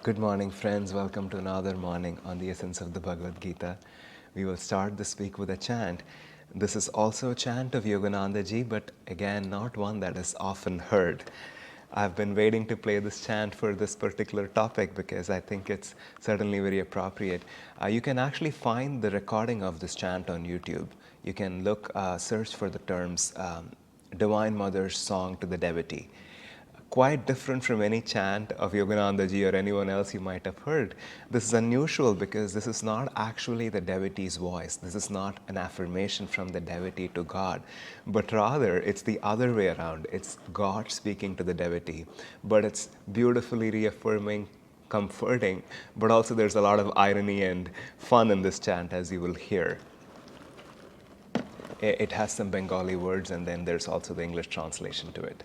Good morning, friends. Welcome to another morning on the essence of the Bhagavad Gita. We will start this week with a chant. This is also a chant of Yogananda ji, but again, not one that is often heard. I've been waiting to play this chant for this particular topic because I think it's certainly very appropriate. You can actually find the recording of this chant on YouTube. You can search for the terms Divine Mother's Song to the Devotee. Quite different from any chant of Yogananda ji or anyone else you might have heard. This is unusual because this is not actually the devotee's voice. This is not an affirmation from the devotee to God, but rather it's the other way around. It's God speaking to the devotee, but it's beautifully reaffirming, comforting, but also there's a lot of irony and fun in this chant, as you will hear. It has some Bengali words, and then there's also the English translation to it.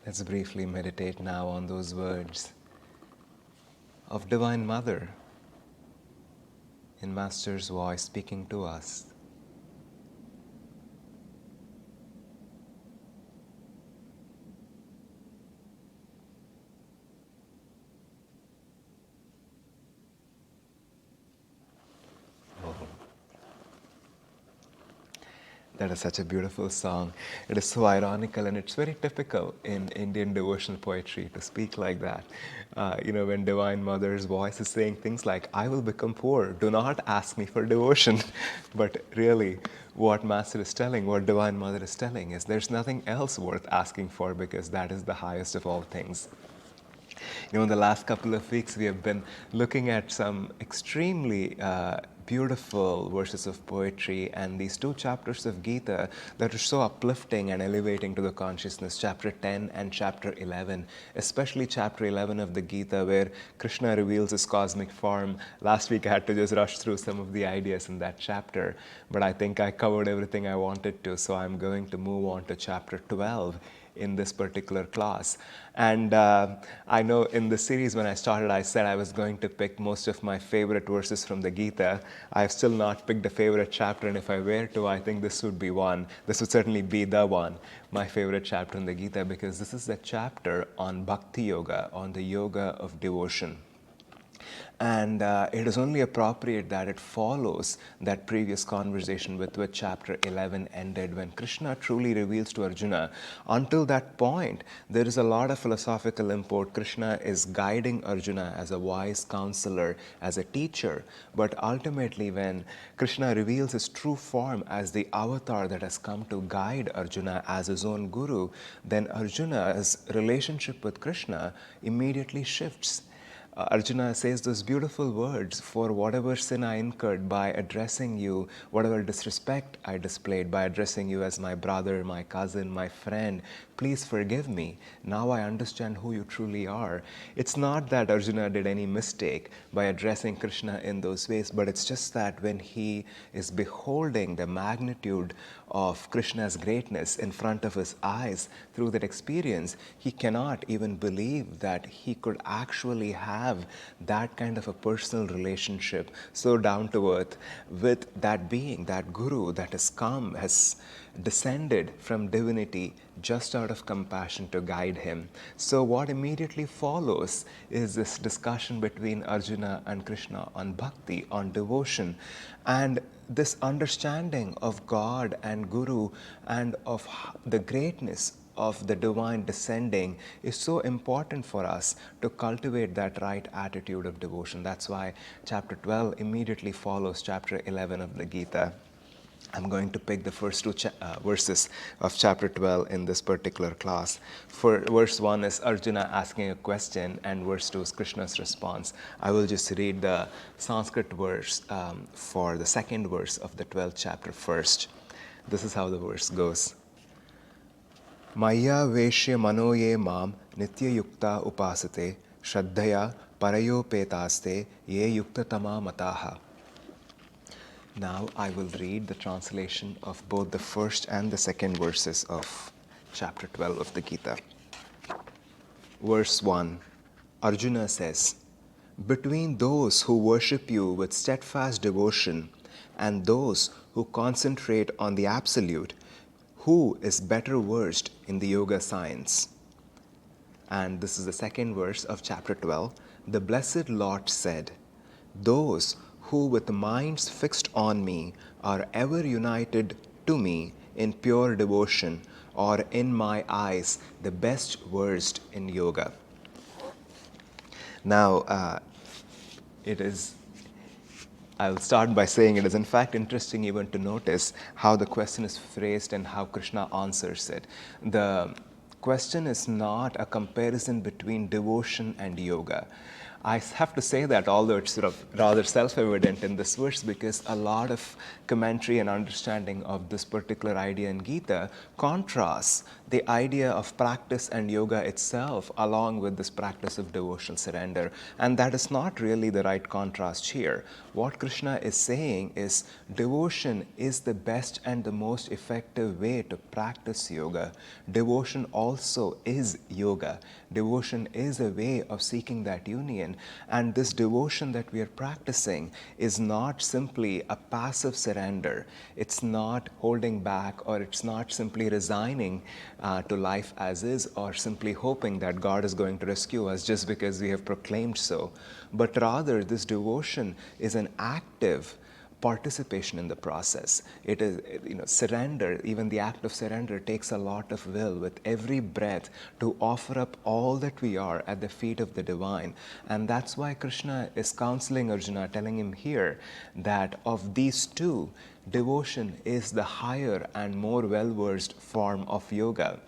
Let's briefly meditate now on those words of Divine Mother in Master's voice speaking to us. That is such a beautiful song. It is so ironical, and it's very typical in Indian devotional poetry to speak like that. When Divine Mother's voice is saying things like, I will become poor, do not ask me for devotion. But really, what Master is telling, what Divine Mother is telling is there's nothing else worth asking for because that is the highest of all things. In the last couple of weeks, we have been looking at some extremely beautiful verses of poetry and these two chapters of Gita that are so uplifting and elevating to the consciousness, chapter 10 and chapter 11, especially chapter 11 of the Gita where Krishna reveals his cosmic form. Last week I had to just rush through some of the ideas in that chapter, but I think I covered everything I wanted to, so I'm going to move on to chapter 12 in this particular class. And I know in the series when I started, I said I was going to pick most of my favorite verses from the Gita. I've still not picked a favorite chapter, and if I were to, I think this would be one. This would certainly be the one, my favorite chapter in the Gita, because this is the chapter on Bhakti Yoga, on the yoga of devotion. And it is only appropriate that it follows that previous conversation with which chapter 11 ended, when Krishna truly reveals to Arjuna. Until that point, there is a lot of philosophical import. Krishna is guiding Arjuna as a wise counselor, as a teacher. But ultimately, when Krishna reveals his true form as the avatar that has come to guide Arjuna as his own guru, then Arjuna's relationship with Krishna immediately shifts. Arjuna says those beautiful words, for whatever sin I incurred by addressing you, whatever disrespect I displayed by addressing you as my brother, my cousin, my friend, please forgive me. Now I understand who you truly are. It's not that Arjuna did any mistake by addressing Krishna in those ways, but it's just that when he is beholding the magnitude of Krishna's greatness in front of his eyes through that experience, he cannot even believe that he could actually have that kind of a personal relationship, so down to earth, with that being, that guru that has come, has descended from divinity just out of compassion to guide him. So what immediately follows is this discussion between Arjuna and Krishna on bhakti, on devotion, and this understanding of God and Guru and of the greatness of the divine descending is so important for us to cultivate that right attitude of devotion. That's why chapter 12 immediately follows chapter 11 of the Gita. I'm going to pick the first two verses of chapter 12 in this particular class. For verse 1 is Arjuna asking a question, and verse 2 is Krishna's response. I will just read the Sanskrit verse for the second verse of the 12th chapter first. This is how the verse goes. Maya veshya manoye mam nitya yukta upasate shraddhaya parayopetaste ye yukta tama mataha. Now I will read the translation of both the first and the second verses of chapter 12 of the Gita. Verse 1, Arjuna says, between those who worship you with steadfast devotion and those who concentrate on the Absolute, who is better versed in the yoga science? And this is the second verse of chapter 12. The Blessed Lord said, those who with minds fixed on me are ever united to me in pure devotion, or in my eyes the best versed in yoga. Now, I'll start by saying it is in fact interesting even to notice how the question is phrased and how Krishna answers it. The question is not a comparison between devotion and yoga. I have to say that, although it's sort of rather self-evident in this verse, because a lot of commentary and understanding of this particular idea in Gita contrasts the idea of practice and yoga itself along with this practice of devotional surrender. And that is not really the right contrast here. What Krishna is saying is devotion is the best and the most effective way to practice yoga. Devotion also is yoga. Devotion is a way of seeking that union. And this devotion that we are practicing is not simply a passive surrender. It's not holding back, or it's not simply resigning to life as is, or simply hoping that God is going to rescue us just because we have proclaimed so. But rather, this devotion is an active participation in the process. It is, surrender, even the act of surrender takes a lot of will with every breath to offer up all that we are at the feet of the divine. And that's why Krishna is counseling Arjuna, telling him here that of these two, devotion is the higher and more well-versed form of yoga.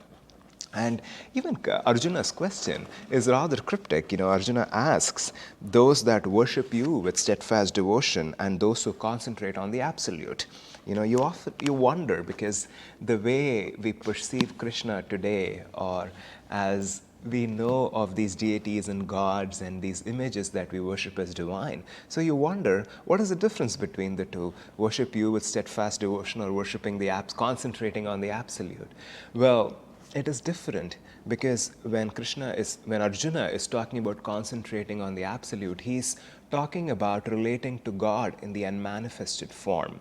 And even Arjuna's question is rather cryptic. Arjuna asks, those that worship you with steadfast devotion and those who concentrate on the absolute. You wonder, because the way we perceive Krishna today, or as we know of these deities and gods and these images that we worship as divine. So you wonder, what is the difference between the two? Worship you with steadfast devotion, or worshiping the concentrating on the absolute? Well, it is different, because when Arjuna is talking about concentrating on the absolute, he's talking about relating to God in the unmanifested form.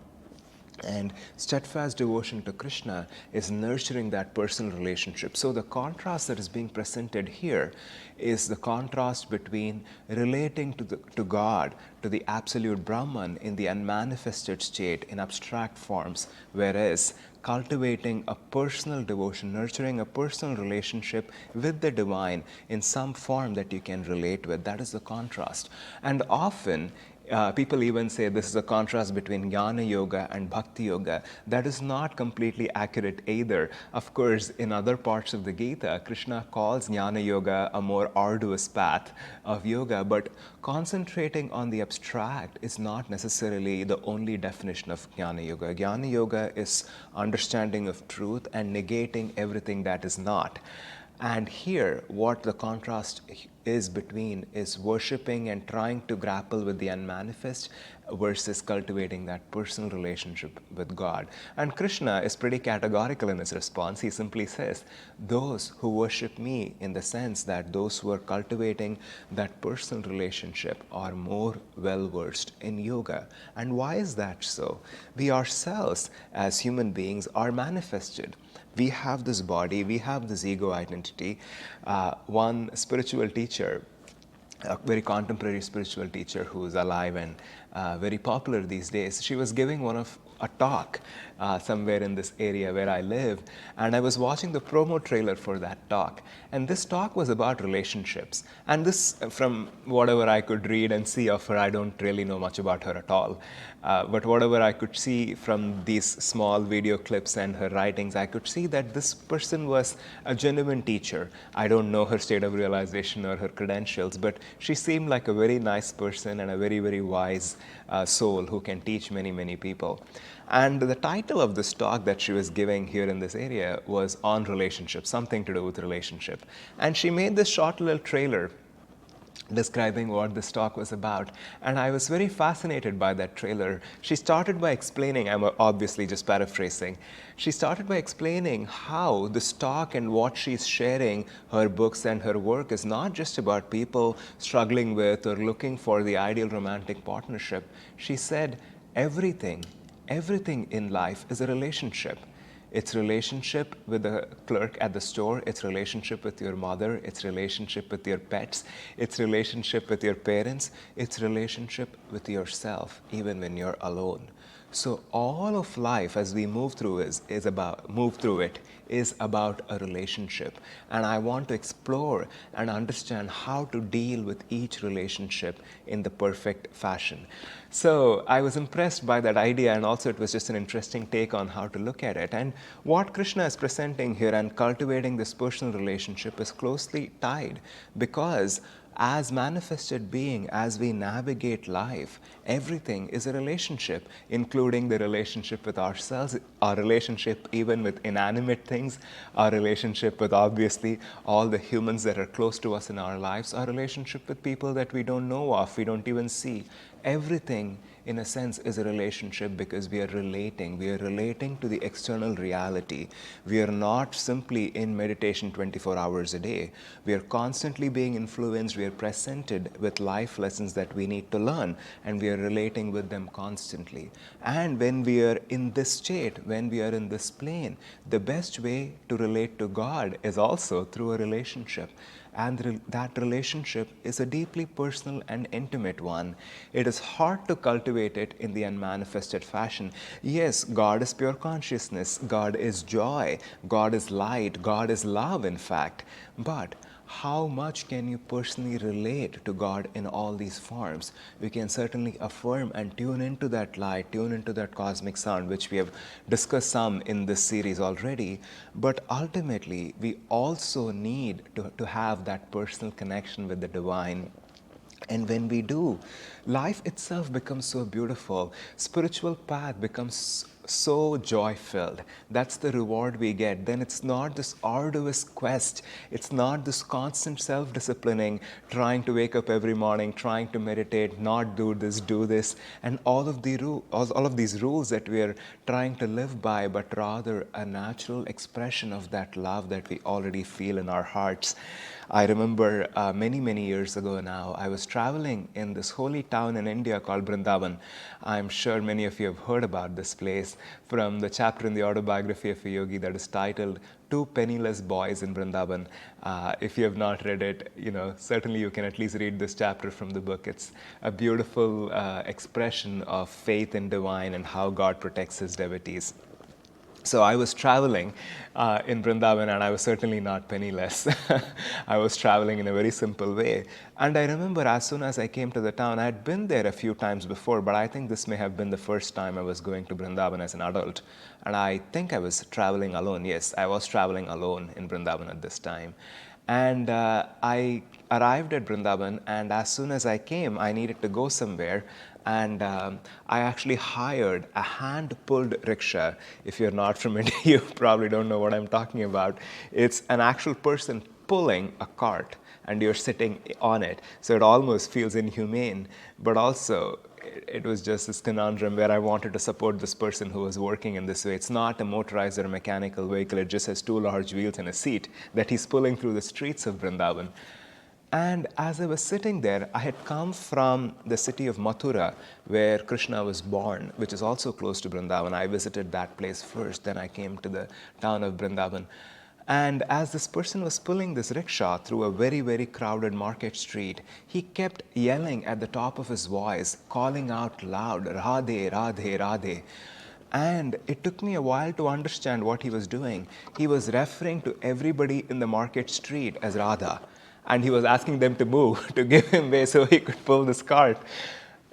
And steadfast devotion to Krishna is nurturing that personal relationship. So the contrast that is being presented here is the contrast between relating to God, to the absolute Brahman in the unmanifested state, in abstract forms, whereas cultivating a personal devotion, nurturing a personal relationship with the divine in some form that you can relate with. That is the contrast. And often, people even say this is a contrast between Jnana Yoga and Bhakti Yoga. That is not completely accurate either. Of course, in other parts of the Gita, Krishna calls Jnana Yoga a more arduous path of yoga, but concentrating on the abstract is not necessarily the only definition of Jnana Yoga. Jnana Yoga is understanding of truth and negating everything that is not. And here, what the contrast is between is worshipping and trying to grapple with the unmanifest versus cultivating that personal relationship with God. And Krishna is pretty categorical in his response. He simply says, those who worship me, in the sense that those who are cultivating that personal relationship are more well-versed in yoga. And why is that so? We ourselves, as human beings, are manifested. We have this body, we have this ego identity. One spiritual teacher, a very contemporary spiritual teacher who is alive and very popular these days, she was giving a talk somewhere in this area where I live, and I was watching the promo trailer for that talk. And this talk was about relationships. And this, from whatever I could read and see of her, I don't really know much about her at all. But whatever I could see from these small video clips and her writings, I could see that this person was a genuine teacher. I don't know her state of realization or her credentials, but she seemed like a very nice person and a very, very wise soul who can teach many, many people. And the title of this talk that she was giving here in this area was on relationship, something to do with relationship. And she made this short little trailer describing what this talk was about. And I was very fascinated by that trailer. She started by explaining, I'm obviously just paraphrasing, she started by explaining how this talk and what she's sharing, her books and her work, is not just about people struggling with or looking for the ideal romantic partnership. She said, everything in life is a relationship. It's relationship with the clerk at the store, it's relationship with your mother, it's relationship with your pets, it's relationship with your parents, it's relationship with yourself, even when you're alone. So all of life, as we move through it, is about a relationship. And I want to explore and understand how to deal with each relationship in the perfect fashion. So I was impressed by that idea, and also it was just an interesting take on how to look at it. And what Krishna is presenting here and cultivating this personal relationship is closely tied, because as manifested being, as we navigate life, everything is a relationship, including the relationship with ourselves, our relationship even with inanimate things, our relationship with obviously all the humans that are close to us in our lives, our relationship with people that we don't know of, we don't even see. Everything, in a sense, is a relationship, because we are relating. We are relating to the external reality. We are not simply in meditation 24 hours a day. We are constantly being influenced. We are presented with life lessons that we need to learn, and we are relating with them constantly. And when we are in this state, when we are in this plane, the best way to relate to God is also through a relationship. And that relationship is a deeply personal and intimate one. It is hard to cultivate it in the unmanifested fashion. Yes, God is pure consciousness, God is joy, God is light, God is love, in fact. But how much can you personally relate to God in all these forms? We can certainly affirm and tune into that light, tune into that cosmic sound, which we have discussed some in this series already. But ultimately, we also need to have that personal connection with the divine. And when we do, life itself becomes so beautiful. Spiritual path becomes so joy filled. That's the reward we get. Then it's not this arduous quest. It's not this constant self disciplining, trying to wake up every morning, trying to meditate, not do this, and all of these rules that we are trying to live by, but rather a natural expression of that love that we already feel in our hearts. I remember many years ago now, I was traveling in this holy town in India called Vrindavan. I'm sure many of you have heard about this place from the chapter in the autobiography of a yogi that is titled Two Penniless Boys in Vrindavan. If you have not read it, certainly you can at least read this chapter from the book. It's a beautiful expression of faith in divine and how God protects his devotees. So I was traveling in Vrindavan, and I was certainly not penniless. I was traveling in a very simple way. And I remember as soon as I came to the town, I had been there a few times before, but I think this may have been the first time I was going to Vrindavan as an adult. And I think I was traveling alone. Yes, I was traveling alone in Vrindavan at this time. And I arrived at Vrindavan, and as soon as I came, I needed to go somewhere. And I actually hired a hand-pulled rickshaw. If you're not from India, you probably don't know what I'm talking about. It's an actual person pulling a cart, and you're sitting on it. So it almost feels inhumane, but also it was just this conundrum where I wanted to support this person who was working in this way. It's not a motorized or a mechanical vehicle. It just has two large wheels and a seat that he's pulling through the streets of Vrindavan. And as I was sitting there, I had come from the city of Mathura, where Krishna was born, which is also close to Vrindavan. I visited that place first, then I came to the town of Vrindavan. And as this person was pulling this rickshaw through a very crowded market street, he kept yelling at the top of his voice, calling out loud, Radhe, Radhe, Radhe. And it took me a while to understand what he was doing. He was referring to everybody in the market street as Radha. And he was asking them to move, to give him way so he could pull this cart.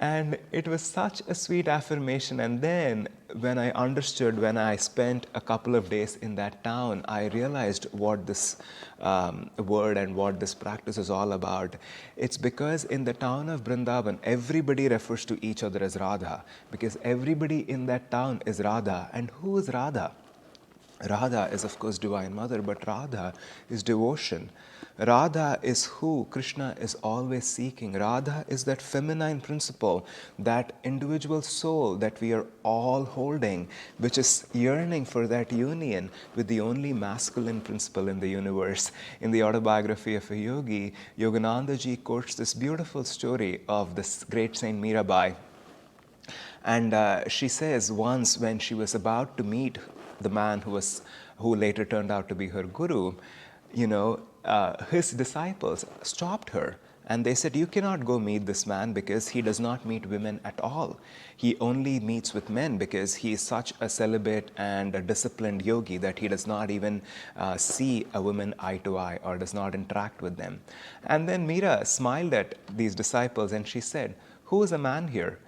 And it was such a sweet affirmation. And then when I spent a couple of days in that town, I realized what this word and what this practice is all about. It's because in the town of Vrindavan, everybody refers to each other as Radha, because everybody in that town is Radha. And who is Radha? Radha is, of course, Divine Mother, but Radha is devotion. Radha is who Krishna is always seeking. Radha is that feminine principle, that individual soul that we are all holding, which is yearning for that union with the only masculine principle in the universe. In the autobiography of a yogi, Yogananda ji quotes this beautiful story of this great saint Mirabai. And she says once when she was about to meet the man who later turned out to be her guru, his disciples stopped her and they said, you cannot go meet this man because he does not meet women at all. He only meets with men because he is such a celibate and a disciplined yogi that he does not even see a woman eye to eye or does not interact with them. And then Mira smiled at these disciples and she said, who is a man here?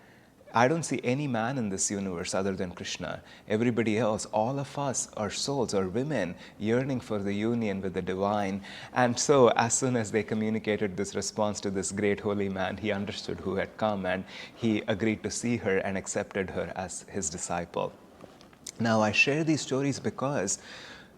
I don't see any man in this universe other than Krishna. Everybody else, all of us are souls, are women yearning for the union with the divine. And so as soon as they communicated this response to this great holy man, he understood who had come and he agreed to see her and accepted her as his disciple. Now I share these stories because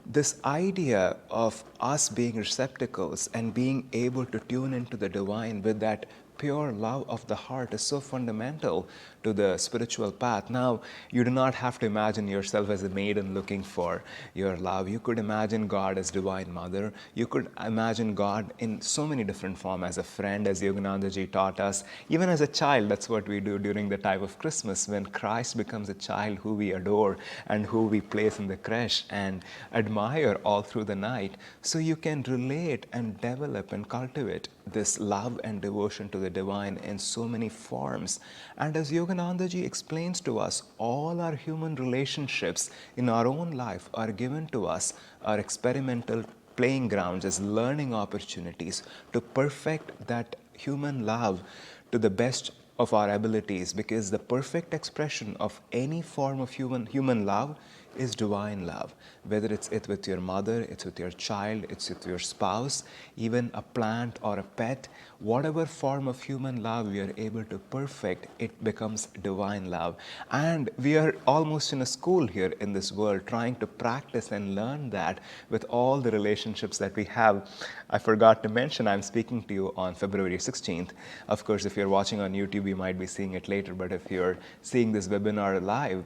this idea of us being receptacles and being able to tune into the divine with that pure love of the heart is so fundamental to the spiritual path. Now, you do not have to imagine yourself as a maiden looking for your love. You could imagine God as Divine Mother. You could imagine God in so many different forms, as a friend, as Yogananda ji taught us. Even as a child, that's what we do during the time of Christmas, when Christ becomes a child who we adore and who we place in the creche and admire all through the night. So you can relate and develop and cultivate this love and devotion to the divine in so many forms. And as Yogananda ji explains to us, all our human relationships in our own life are given to us, are experimental playing grounds, as learning opportunities to perfect that human love to the best of our abilities, because the perfect expression of any form of human love is divine love. Whether it's with your mother, it's with your child, it's with your spouse, even a plant or a pet, whatever form of human love we are able to perfect, it becomes divine love. And we are almost in a school here in this world trying to practice and learn that with all the relationships that we have. I forgot to mention, I'm speaking to you on February 16th. Of course, if you're watching on YouTube, you might be seeing it later, but if you're seeing this webinar live,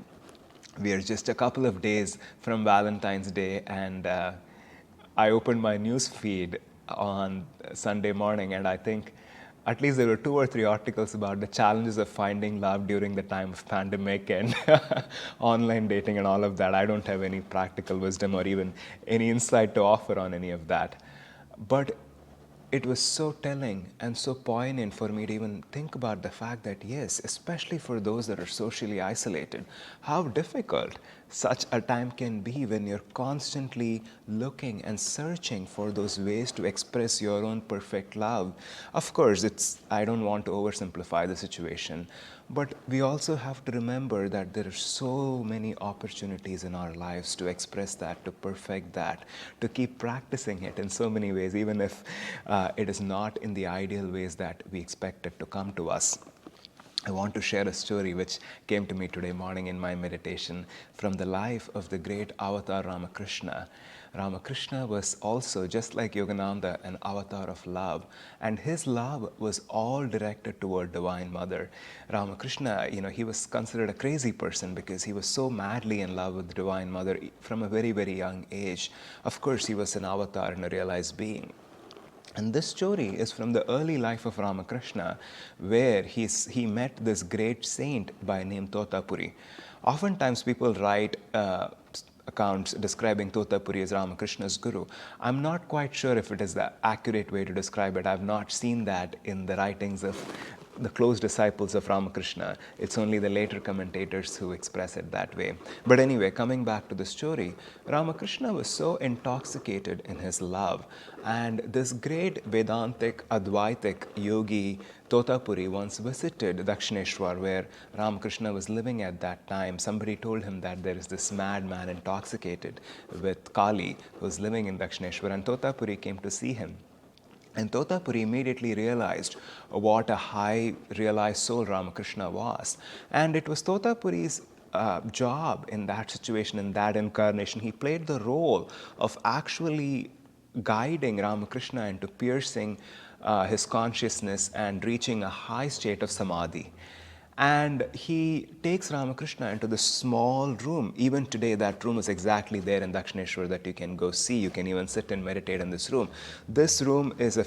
we are just a couple of days from Valentine's Day, and I opened my news feed on Sunday morning, and I think at least there were 2 or 3 articles about the challenges of finding love during the time of pandemic and online dating and all of that. I don't have any practical wisdom or even any insight to offer on any of that. But it was so telling and so poignant for me to even think about the fact that, yes, especially for those that are socially isolated, how difficult such a time can be when you're constantly looking and searching for those ways to express your own perfect love. Of course, I don't want to oversimplify the situation, but we also have to remember that there are so many opportunities in our lives to express that, to perfect that, to keep practicing it in so many ways, even if it is not in the ideal ways that we expect it to come to us. I want to share a story which came to me today morning in my meditation from the life of the great avatar Ramakrishna. Ramakrishna was also, just like Yogananda, an avatar of love, and his love was all directed toward Divine Mother. Ramakrishna, he was considered a crazy person because he was so madly in love with the Divine Mother from a very, very young age. Of course, he was an avatar and a realized being. And this story is from the early life of Ramakrishna, where he met this great saint by name Totapuri. Oftentimes people write accounts describing Totapuri as Ramakrishna's guru. I'm not quite sure if it is the accurate way to describe it. I've not seen that in the writings of the close disciples of Ramakrishna. It's only the later commentators who express it that way. But anyway, coming back to the story, Ramakrishna was so intoxicated in his love, and this great Vedantic, Advaitic yogi Totapuri once visited Dakshineshwar, where Ramakrishna was living at that time. Somebody told him that there is this madman intoxicated with Kali who's living in Dakshineshwar, and Totapuri came to see him. And Totapuri immediately realized what a high realized soul Ramakrishna was. And it was Totapuri's job in that situation, in that incarnation. He played the role of actually guiding Ramakrishna into piercing his consciousness and reaching a high state of samadhi. And he takes Ramakrishna into this small room. Even today, that room is exactly there in Dakshineshwar that you can go see. You can even sit and meditate in this room. This room is a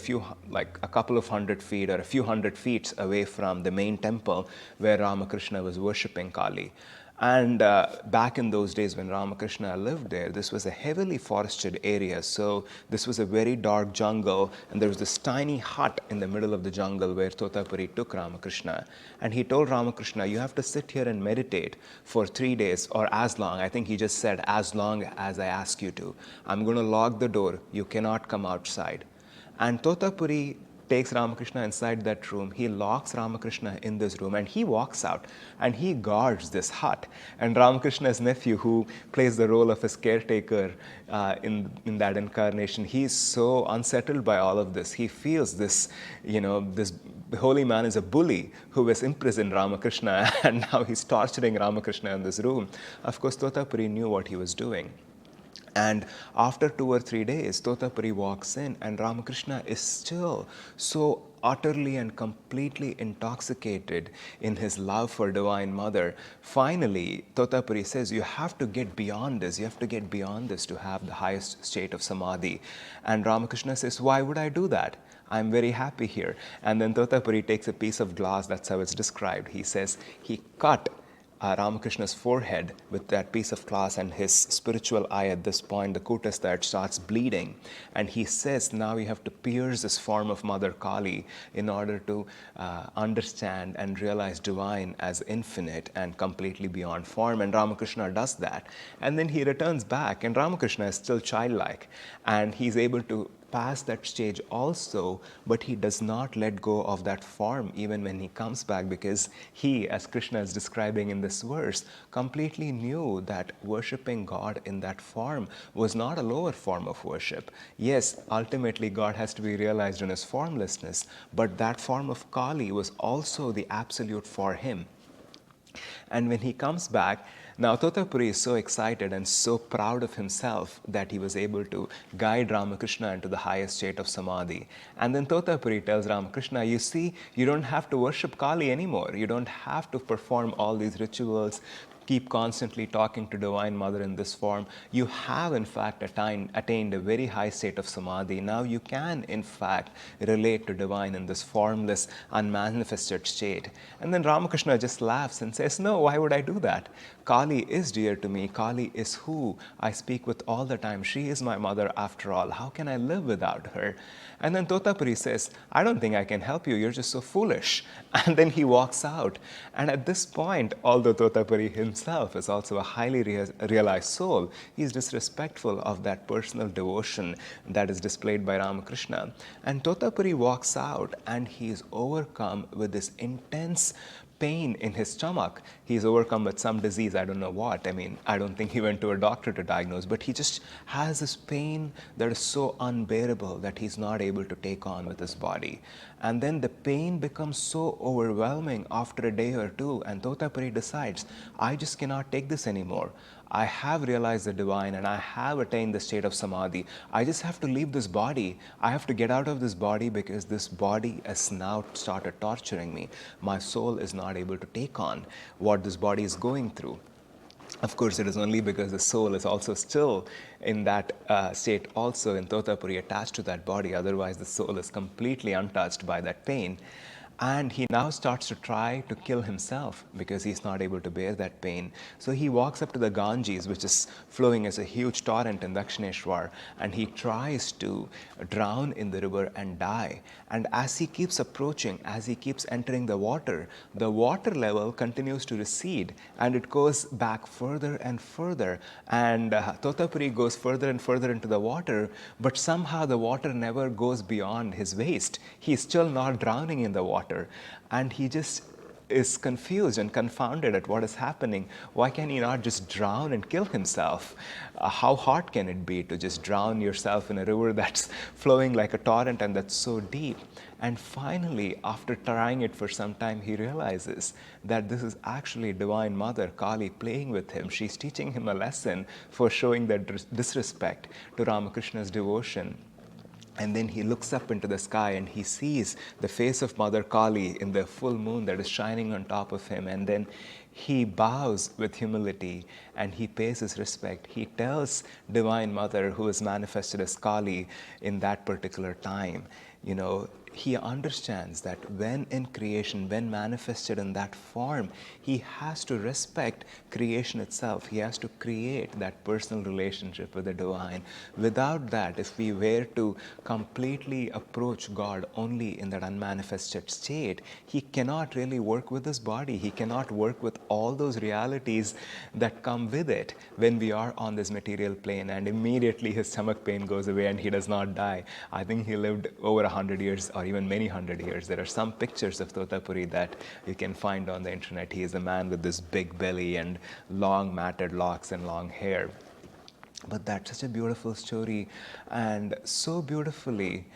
couple of 100 feet or a few 100 feet away from the main temple where Ramakrishna was worshipping Kali. And back in those days when Ramakrishna lived there, this was a heavily forested area. So this was a very dark jungle, and there was this tiny hut in the middle of the jungle where Totapuri took Ramakrishna. And he told Ramakrishna, you have to sit here and meditate for 3 days or as long. I think he just said, as long as I ask you to. I'm going to lock the door. You cannot come outside. And Totapuri takes Ramakrishna inside that room. He locks Ramakrishna in this room, and he walks out and he guards this hut. And Ramakrishna's nephew, who plays the role of his caretaker in that incarnation, he's so unsettled by all of this. He feels this, this holy man is a bully who has imprisoned Ramakrishna, and now he's torturing Ramakrishna in this room. Of course, Totapuri knew what he was doing. And after 2 or 3 days, Totapuri walks in, and Ramakrishna is still so utterly and completely intoxicated in his love for Divine Mother. Finally, Totapuri says, you have to get beyond this. You have to get beyond this to have the highest state of samadhi. And Ramakrishna says, why would I do that? I'm very happy here. And then Totapuri takes a piece of glass. That's how it's described. He says he cut Ramakrishna's forehead with that piece of glass, and his spiritual eye at this point, the cutis that starts bleeding. And he says, now you have to pierce this form of Mother Kali in order to understand and realize divine as infinite and completely beyond form. And Ramakrishna does that. And then he returns back, and Ramakrishna is still childlike, and he's able to pass that stage also, but he does not let go of that form even when he comes back, because he, as Krishna is describing in this verse, completely knew that worshipping God in that form was not a lower form of worship. Yes, ultimately God has to be realized in his formlessness, but that form of Kali was also the absolute for him. And when he comes back, now Totapuri is so excited and so proud of himself that he was able to guide Ramakrishna into the highest state of samadhi. And then Totapuri tells Ramakrishna, you see, you don't have to worship Kali anymore. You don't have to perform all these rituals, keep constantly talking to Divine Mother in this form. You have in fact attained a very high state of samadhi. Now you can in fact relate to Divine in this formless, unmanifested state. And then Ramakrishna just laughs and says, no, why would I do that? Kali is dear to me. Kali is who I speak with all the time. She is my mother after all. How can I live without her? And then Totapuri says, I don't think I can help you. You're just so foolish. And then he walks out. And at this point, although Totapuri himself is also a highly realized soul, he's disrespectful of that personal devotion that is displayed by Ramakrishna. And Totapuri walks out, and he is overcome with this intense pain in his stomach. He's overcome with some disease, I don't know what. I mean, I don't think he went to a doctor to diagnose, but he just has this pain that is so unbearable that he's not able to take on with his body. And then the pain becomes so overwhelming after a day or two, and Totapuri decides, I just cannot take this anymore. I have realized the divine and I have attained the state of samadhi. I just have to leave this body. I have to get out of this body because this body has now started torturing me. My soul is not able to take on what this body is going through. Of course, it is only because the soul is also still in that state also in Totapuri attached to that body. Otherwise, the soul is completely untouched by that pain. And he now starts to try to kill himself because he's not able to bear that pain. So he walks up to the Ganges, which is flowing as a huge torrent in Dakshineshwar, and he tries to drown in the river and die. And as he keeps approaching, as he keeps entering the water level continues to recede, and it goes back further and further. And Totapuri goes further and further into the water, but somehow the water never goes beyond his waist. He's still not drowning in the water. And he just is confused and confounded at what is happening. Why can he not just drown and kill himself? How hard can it be to just drown yourself in a river that's flowing like a torrent and that's so deep? And finally, after trying it for some time, he realizes that this is actually Divine Mother Kali playing with him. She's teaching him a lesson for showing that disrespect to Ramakrishna's devotion. And then he looks up into the sky and he sees the face of Mother Kali in the full moon that is shining on top of him. And then he bows with humility and he pays his respect. He tells Divine Mother, who is manifested as Kali in that particular time, you know, he understands that when in creation, when manifested in that form, he has to respect creation itself. He has to create that personal relationship with the divine. Without that, if we were to completely approach God only in that unmanifested state, he cannot really work with his body. He cannot work with all those realities that come with it when we are on this material plane. And immediately his stomach pain goes away and he does not die. I think he lived over 100 years or even many 100 years. There are some pictures of Totapuri that you can find on the internet. He is a man with this big belly and long matted locks and long hair. But that's such a beautiful story, and so beautifully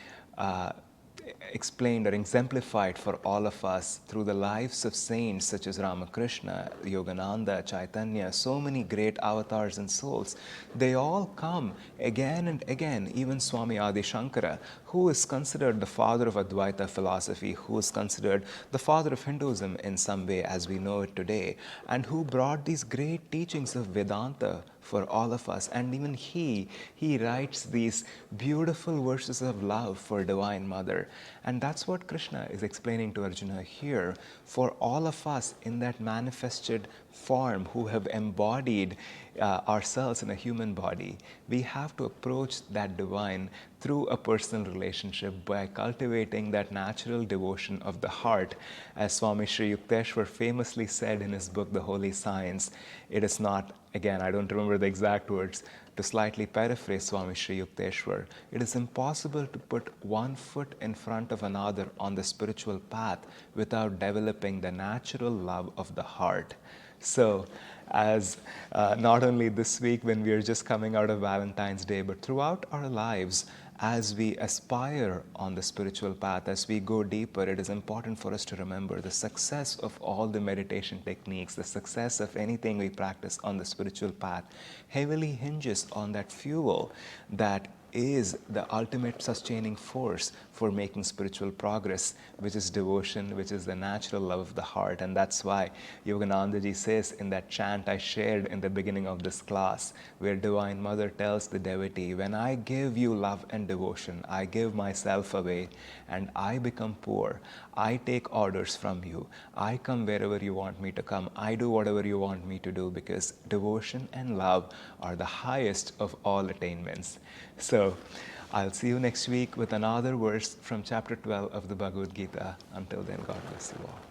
explained or exemplified for all of us through the lives of saints such as Ramakrishna, Yogananda, Chaitanya, so many great avatars and souls. They all come again and again, even Swami Adi Shankara, who is considered the father of Advaita philosophy, who is considered the father of Hinduism in some way as we know it today, and who brought these great teachings of Vedanta for all of us. And even he writes these beautiful verses of love for Divine Mother. And that's what Krishna is explaining to Arjuna here. For all of us in that manifested form who have embodied ourselves in a human body, we have to approach that divine through a personal relationship by cultivating that natural devotion of the heart. As Swami Sri Yukteswar famously said in his book, The Holy Science, it is not, again, I don't remember the exact words, to slightly paraphrase Swami Sri Yukteswar, it is impossible to put one foot in front of another on the spiritual path without developing the natural love of the heart. So, as not only this week when we are just coming out of Valentine's Day, but throughout our lives, as we aspire on the spiritual path, as we go deeper, it is important for us to remember the success of all the meditation techniques, the success of anything we practice on the spiritual path heavily hinges on that fuel that is the ultimate sustaining force for making spiritual progress, which is devotion, which is the natural love of the heart. And that's why Yogananda ji says in that chant I shared in the beginning of this class, where Divine Mother tells the devotee, when I give you love and devotion, I give myself away and I become poor. I take orders from you. I come wherever you want me to come. I do whatever you want me to do, because devotion and love are the highest of all attainments. So I'll see you next week with another verse from chapter 12 of the Bhagavad Gita. Until then, God bless you all.